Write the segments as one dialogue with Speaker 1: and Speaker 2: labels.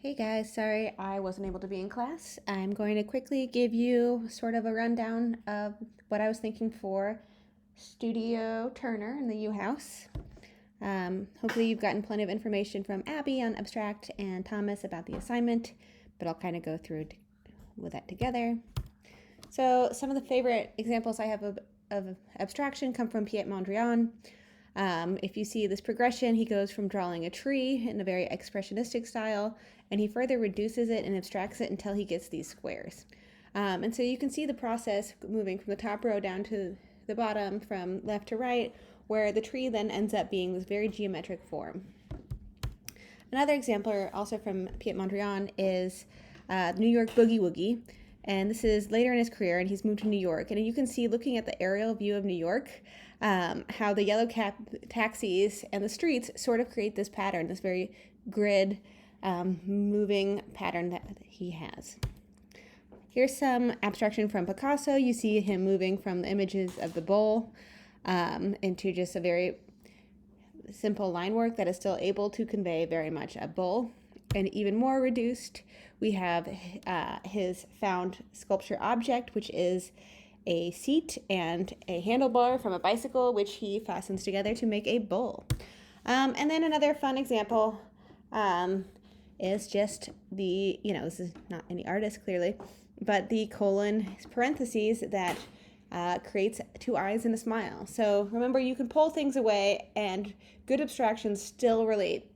Speaker 1: Hey guys, sorry I wasn't able to be in class. I'm going to quickly give you sort of a rundown of what I was thinking for Studio Turner in the U House. Hopefully, you've gotten plenty of information from Abby on abstract and Thomas about the assignment, but I'll kind of go through with that together. So, some of the favorite examples I have of abstraction come from Piet Mondrian. If you see this progression, he goes from drawing a tree in a very expressionistic style, and he further reduces it and abstracts it until he gets these squares. And so you can see the process moving from the top row down to the bottom from left to right, where the tree then ends up being this very geometric form. Another example, also from Piet Mondrian, is New York Boogie Woogie. And this is later in his career, and he's moved to New York. And you can see, looking at the aerial view of New York, how the yellow cab taxis and the streets sort of create this pattern, this very grid moving pattern that he has. Here's some abstraction from Picasso. You see him moving from the images of the bowl into just a very simple line work that is still able to convey very much a bowl. And even more reduced, we have his found sculpture object, which is a seat and a handlebar from a bicycle, which he fastens together to make a bowl. And then another fun example is just this is not any artist clearly, but the colon parentheses that creates two eyes and a smile. So remember, you can pull things away and good abstractions still relate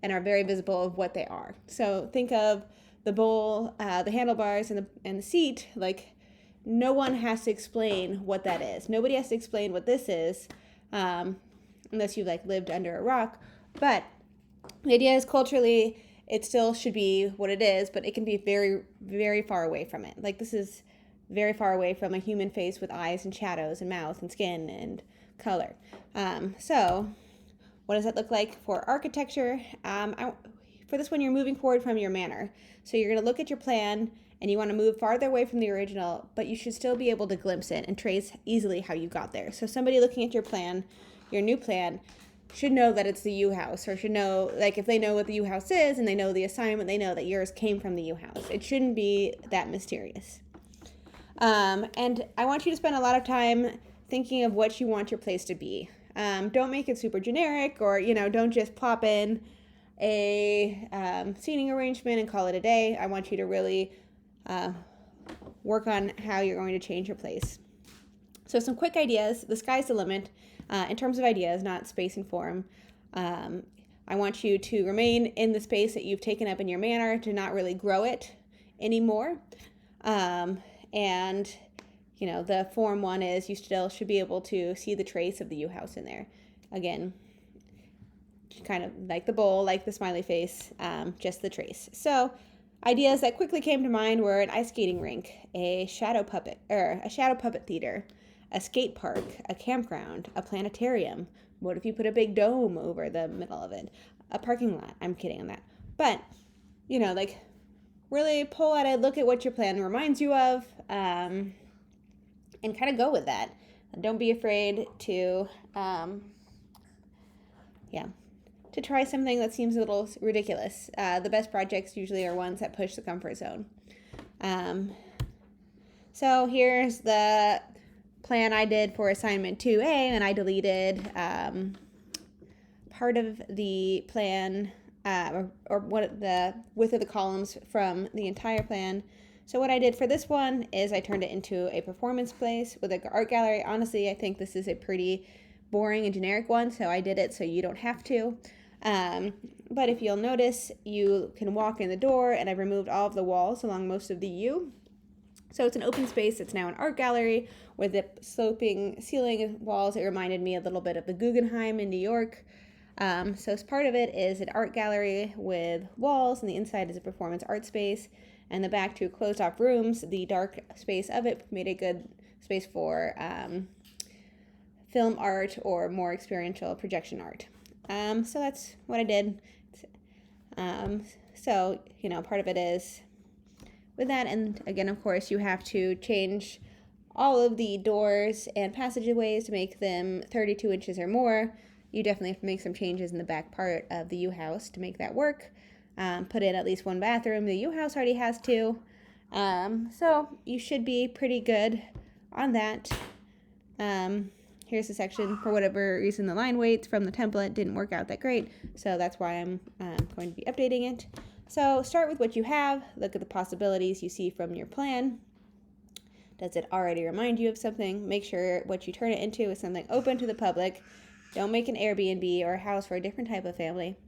Speaker 1: and are very visible of what they are. So think of the bowl, the handlebars, and the seat. Like, no one has to explain what that is. Nobody has to explain what this is, unless you've lived under a rock. But the idea is, culturally, it still should be what it is, but it can be very, very far away from it. This is very far away from a human face with eyes and shadows and mouth and skin and color. So what does that look like for architecture? For this one, you're moving forward from your manner. So you're going to look at your plan, and you want to move farther away from the original, but you should still be able to glimpse it and trace easily how you got there. So somebody looking at your plan, your new plan, should know that it's the U House, or should know, if they know what the U House is and they know the assignment, they know that yours came from the U House. It shouldn't be that mysterious. And I want you to spend a lot of time thinking of what you want your place to be. Don't make it super generic, or, don't just plop in a seating arrangement and call it a day. I want you to really work on how you're going to change your place. So some quick ideas. The sky's the limit in terms of ideas, not space and form. I want you to remain in the space that you've taken up in your manner, to not really grow it anymore. And the form one is, you still should be able to see the trace of the U House in there. Again, kind of like the bowl, like the smiley face, just the trace. So ideas that quickly came to mind were an ice skating rink, a shadow puppet theater, a skate park, a campground, a planetarium. What if you put a big dome over the middle of it? A parking lot. I'm kidding on that. But, really pull at it, look at what your plan reminds you of, and kind of go with that. Don't be afraid to try something that seems a little ridiculous. The best projects usually are ones that push the comfort zone. So here's the plan I did for assignment 2A, and I deleted part of the plan, or what the width of the columns from the entire plan. So what I did for this one is I turned it into a performance space with an art gallery. Honestly, I think this is a pretty boring and generic one, so I did it so you don't have to. But if you'll notice, you can walk in the door, and I've removed all of the walls along most of the U. So it's an open space. It's now an art gallery with the sloping ceiling walls. It reminded me a little bit of the Guggenheim in New York. So as part of it is an art gallery with walls, and the inside is a performance art space, and the back two closed off rooms. The dark space of it made a good space for film art or more experiential projection art. So that's what I did. So, part of it is with that. And again, of course, you have to change all of the doors and passageways to make them 32 inches or more. You definitely have to make some changes in the back part of the U House to make that work. put in at least one bathroom. The U-House already has two. So you should be pretty good on that. Here's the section. For whatever reason, the line weights from the template didn't work out that great, so that's why I'm going to be updating it. So start with what you have. Look at the possibilities you see from your plan. Does it already remind you of something? Make sure what you turn it into is something open to the public. Don't make an Airbnb or a house for a different type of family.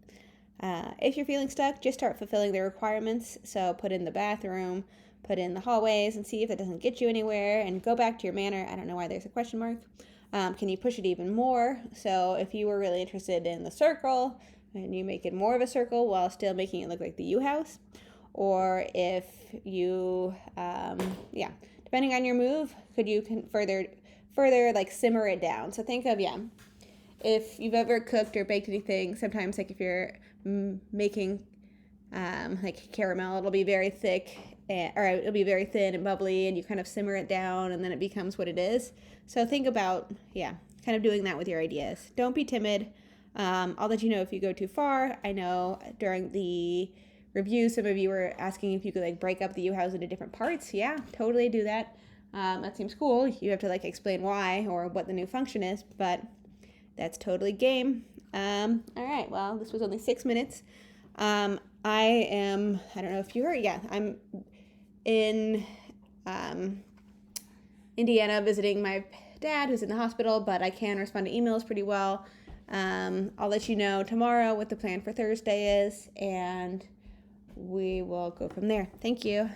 Speaker 1: If you're feeling stuck, just start fulfilling the requirements. So put in the bathroom, put in the hallways, and see if that doesn't get you anywhere, and go back to your manor. I don't know why there's a question mark. Can you push it even more? So if you were really interested in the circle, and you make it more of a circle while still making it look like the U-House, or if you, depending on your move, could you further like simmer it down? So think of, if you've ever cooked or baked anything, sometimes like if you're making like caramel, it'll be very thick, or it'll be very thin and bubbly, and you kind of simmer it down, and then it becomes what it is. So think about, kind of doing that with your ideas. Don't be timid. I'll let you know if you go too far. I know during the review, some of you were asking if you could like break up the U-House into different parts. Yeah, totally do that. That seems cool. You have to like explain why or what the new function is, but that's totally game. All right, well, this was only 6 minutes. I don't know if you heard, I'm in Indiana visiting my dad who's in the hospital, but I can respond to emails pretty well. I'll let you know tomorrow what the plan for Thursday is, and we will go from there. Thank you.